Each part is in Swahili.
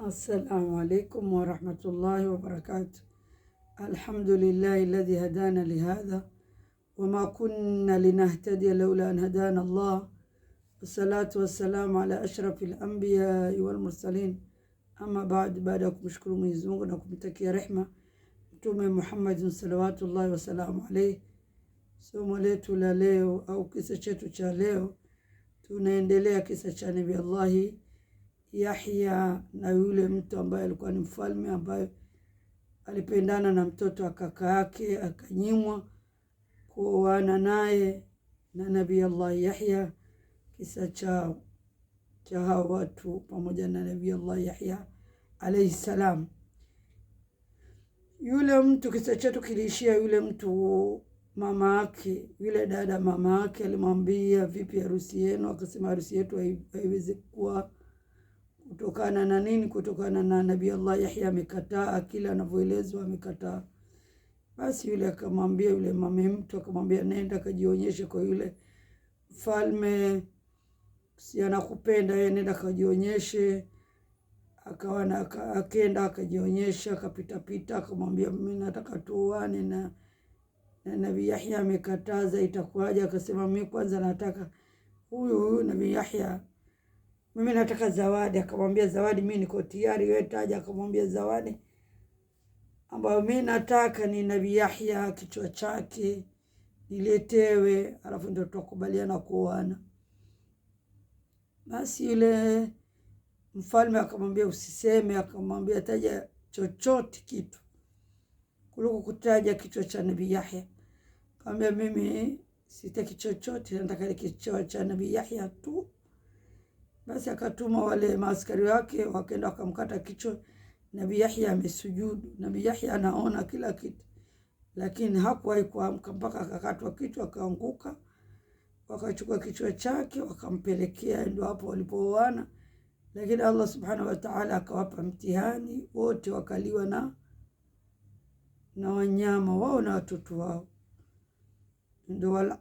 السلام عليكم ورحمة الله وبركاته. الحمد لله الذي هدانا لهذا وما كنا لنهتدي لولا أن هدانا الله، والصلاة والسلام على أشرف الأنبياء والمرسلين. أما baada ya kumshukuru Mwenyezi Mungu na kumtakia rehema Mtume Muhammad salawatullahi wasalamu alayhi, somo letu la leo au kisa chetu cha leo, tunaendelea kisa cha Nabii Allah Yahya na yule mtu ambaye alikuwa ni mfalme ambaye alipendana na mtoto wa kaka yake, akanyimwa kuoana naye na Nabii Allah Yahya. Kisa cha hao watu pamoja na Nabii Allah Yahya alayhi salam. Yule mtu, kisa chetu kiliishia yule mtu, mama yake, yule dada mama yake alimwambia, vipi harusi yenu? Akasema harusi yetu haiwezi kuwa. Kutokana na nini? Kutokana na Nabii Allah Yahya amekataa, kila anavyoelezwa amekataa. Basi yule akamwambia, yule mama mtu akamwambia, nenda kajionyeshe kwa yule mfalme, si anakupenda yeye, nenda kajionyeshe. Akaenda akajionyesha, akapita akamwambia, mimi nataka tuoane na Nabii Yahya amekataza, itakuwaje? Akasema, mimi kwanza nataka huyu Nabii Yahya, mimi nataka zawadi. Akamwambia, zawadi mimi niko tayari, wewe taja. Akamwambia, zawadi ambayo mimi nataka ni Nabii Yahya kichwa chake niletewe, alafu ndio tutakubaliana kuoana. Basi yule mfalme akamwambia, usiseme. Akamwambia, taja chochote kitu kuliko kutaja kichwa cha Nabii Yahya. Akamwambia, mimi sitaki chochote, nataka kichwa cha Nabii Yahya tu. Basi akatuma wale maaskari wake, wakaenda wakamkata kichwa. Nabii Yahya amesujudu, Nabii Yahya anaona kila kitu, lakini hakuwahi kuamka mpaka akakatwa kichwa, akaanguka. Wakachukua kichwa chake wakampelekea, ndio hapo walipooana. Lakini Allah subhanahu wa ta'ala akawapa mtihani, wote wakaliwa na wanyama wao na watoto wao. Ndio wala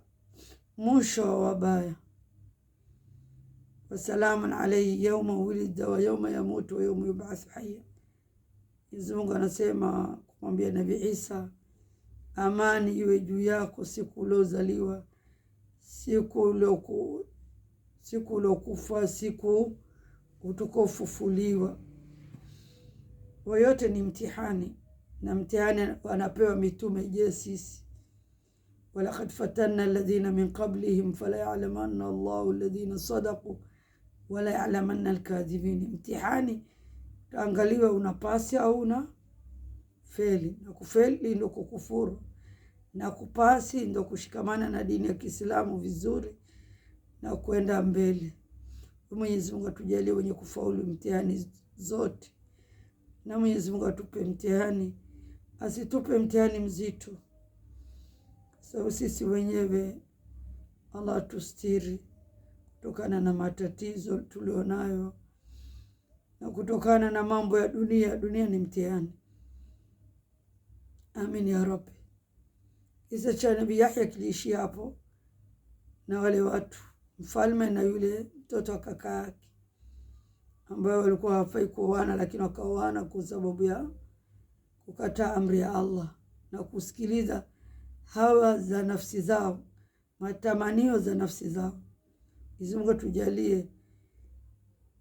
mwisho wa wabaya. Wasalamun alayhi yawma wulida wa yawma yamutu wa yawma yub'ath hayya. Mwenyezi Mungu anasema kumwambia Nabii Isa, amani iwe juu yako siku uliozaliwa, siku uliokufa, siku utakaofufuliwa. Yote ni mtihani, na mtihani wanapewa mitume. Je, sisi? walaqad fatanna alladhina min qablihim fala ya'lamanna Allahu alladhina sadaqu wala ya'lamanna alkadhibin. Mtihani taangaliwa unapasi au una feli, na kufeli ndio kukufuru, na kupasi ndio kushikamana na dini ya Kiislamu vizuri na kwenda mbele. Mwenyezi Mungu atujalie wenye kufaulu mtihani zote, na Mwenyezi Mungu atupe mtihani, asitupe mtihani mzito, sababu sisi wenyewe Allah atustiri kutokana na matatizo tulionayo na kutokana na mambo ya dunia. Dunia ni mtihani. Amin ya Rabbi. Kisa cha Nabii Yahya kiliishia hapo na wale watu, mfalme na yule mtoto wa kaka yake, ambao walikuwa hawafai kuoana, lakini wakaoana kwa sababu ya kukataa amri ya Allah na kusikiliza hawa za nafsi zao, matamanio za nafsi zao. Mwenyezi Mungu tujalie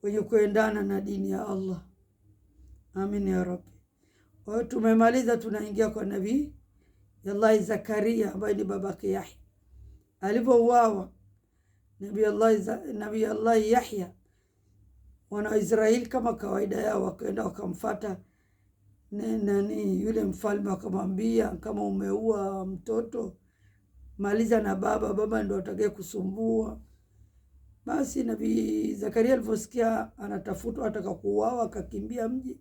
wenye kuendana na dini ya Allah. Amin ya Rabbi. Kwa hiyo tumemaliza, tunaingia kwa Nabii Allah Zakaria ambaye ni babake Yahya. Alipouawa Nabii Allah Yahya, wana wa Israeli kama kawaida yao wakaenda wakamfuata yule mfalme, wakamwambia, kama umeua mtoto maliza na baba ndio atakaye kusumbua. Basi Nabii Zakaria aliposikia anatafutwa, ataka kuuawa, akakimbia mji,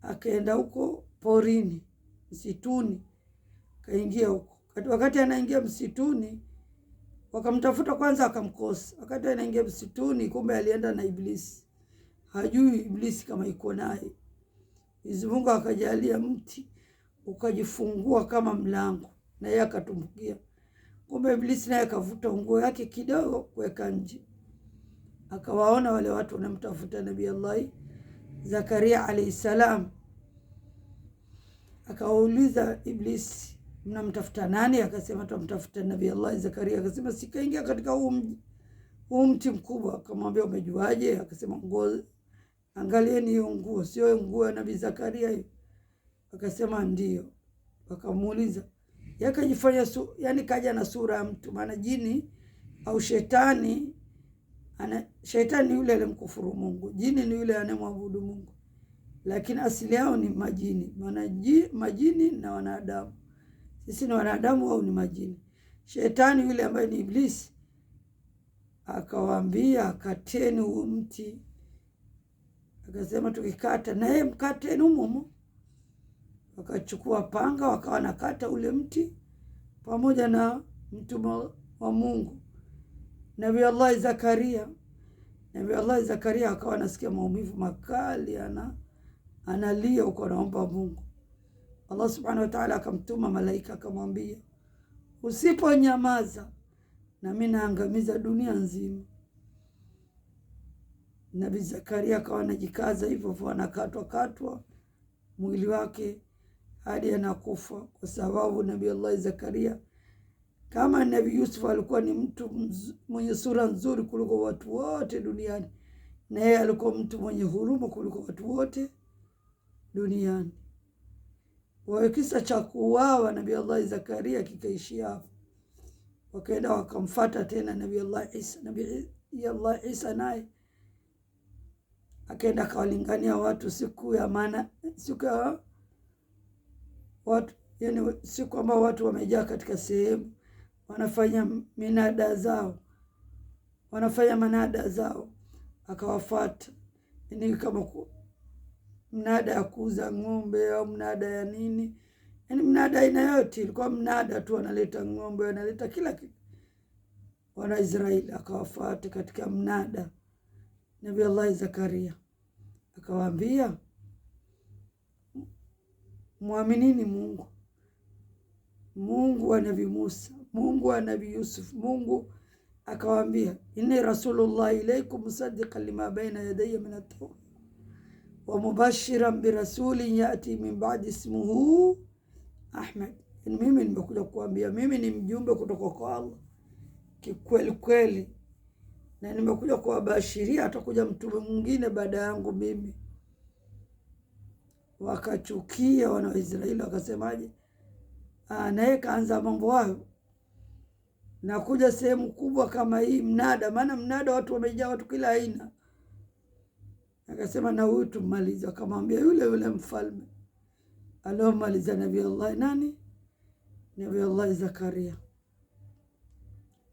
akaenda huko porini, msituni, kaingia huko. Wakati anaingia msituni, wakamtafuta kwanza, akamkosa. Wakati anaingia msituni, kumbe alienda na Iblisi. Hajui Iblisi kama iko naye. Mwenyezi Mungu akajalia mti ukajifungua kama mlango, na yeye akatumbukia. Kumbe Iblisi naye akavuta nguo yake kidogo kuweka nje. Akawaona wale watu wanamtafuta Nabii Allah Zakaria alayhi salam akauliza Iblisi, mnamtafuta nani? Akasema tumtafuta Nabii Allah Zakaria. Akasema sikaingia katika huu mti mkubwa. Akamwambia umejuaje? Akasema nguo, angalieni hiyo nguo, sio nguo ya Nabii Zakaria hiyo? Akasema ndio. Akamuuliza, yakajifanya yani kaja na sura ya mtu, maana jini au shetani shetani yule alimkufuru Mungu, jini ni yule anayemwabudu Mungu, lakini asili yao ni majini. Maana majini na wanadamu, sisi ni wanadamu au ni majini. Shetani yule ambaye ni Iblisi akawaambia kateni huu mti. Akasema tukikata, na yeye mkateni humo. Wakachukua panga wakawa nakata ule mti pamoja na mtume wa Mungu Nabii Allah Zakaria. Nabii Allah Zakaria akawa anasikia maumivu makali, analia huko anaomba Mungu. Allah subhanahu wa ta'ala akamtuma malaika akamwambia, usiponyamaza na mimi naangamiza dunia nzima. Nabii Zakaria akawa anajikaza hivyo, anakatwa mwili wake hadi anakufa, kwa sababu Nabii Allah Zakaria, kama Nabii Yusuf alikuwa ni mtu mwenye sura nzuri kuliko watu wote duniani, na yeye alikuwa mtu mwenye huruma kuliko watu wote duniani. Kwa kisa cha kuuawa Nabii Allah Zakaria kikaishia hapo. Wakaenda wakamfuata tena Nabii Allah Isa. Nabii Allah Isa naye akaenda akawalingania watu siku ya watu, yani siku ambao watu wamejaa katika sehemu wanafanya manada zao, akawafuata. Ni kama mnada ya kuuza ng'ombe au mnada ya nini, yani mnada aina yote, ilikuwa mnada tu, analeta ng'ombe, analeta kila kitu. Wana Israeli akawafuata katika mnada. Nabii Allah Zakaria akawaambia, muaminini Mungu wa Nabii Musa, Mungu wa Nabii Yusuf. Mungu akawaambia, inni rasulullah ilaykum musaddiqan lima baina yadayya min at-tawrat wa mubashiran bi rasulin yati min ba'di ismuhu Ahmad. Mimi nimekuja kuambia, mimi ni mjumbe kutoka kwa Allah kikweli kweli, na nimekuja kuwabashiria atakuja mtume mwingine baada yangu mimi. Wakachukia wana wa Israeli, wakasemaje, naye kaanza mambo hayo na kuja sehemu kubwa kama hii mnada, maana mnada watu wamejaa, watu kila aina. Akasema na huyu tumalize. Akamwambia yule mfalme aliomaliza Nabii Allah nani? Nabii Allah Zakaria.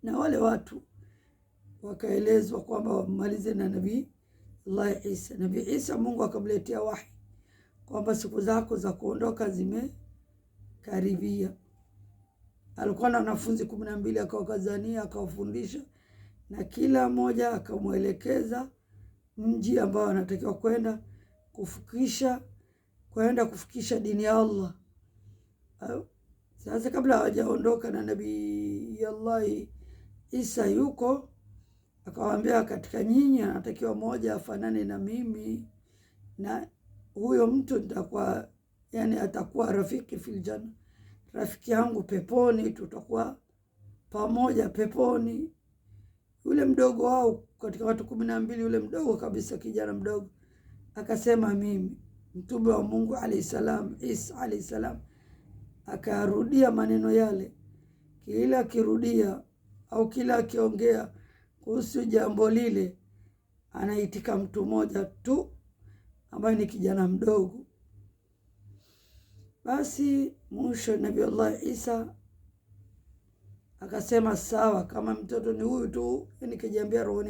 Na wale watu wakaelezwa kwamba wamalize na Nabii Allah Isa. Nabii Isa Mungu akamletea wahi kwamba siku zako za kuondoka zimekaribia. Alikuwa na wanafunzi 12 akawakazania, akawafundisha, na kila mmoja akamwelekeza mji ambao anatakiwa kwenda kufikisha dini ya Allah. Sasa kabla hawajaondoka na Nabii Allah Isa yuko, akawaambia katika nyinyi anatakiwa mmoja afanane na mimi, na huyo mtu atakuwa rafiki fil janna, rafiki yangu peponi, tutakuwa pamoja peponi. Yule mdogo wao katika watu 12, yule mdogo kabisa, kijana mdogo, akasema mimi. Mtume wa Mungu alayhi salam, Isa alayhi salam, akarudia maneno yale. Kila akirudia au kila akiongea kuhusu jambo lile, anaitika mtu mmoja tu ambaye ni kijana mdogo. Basi mwisho Nabii Allah Isa akasema sawa, kama mtoto ni huyu tu, nikijiambia rohoni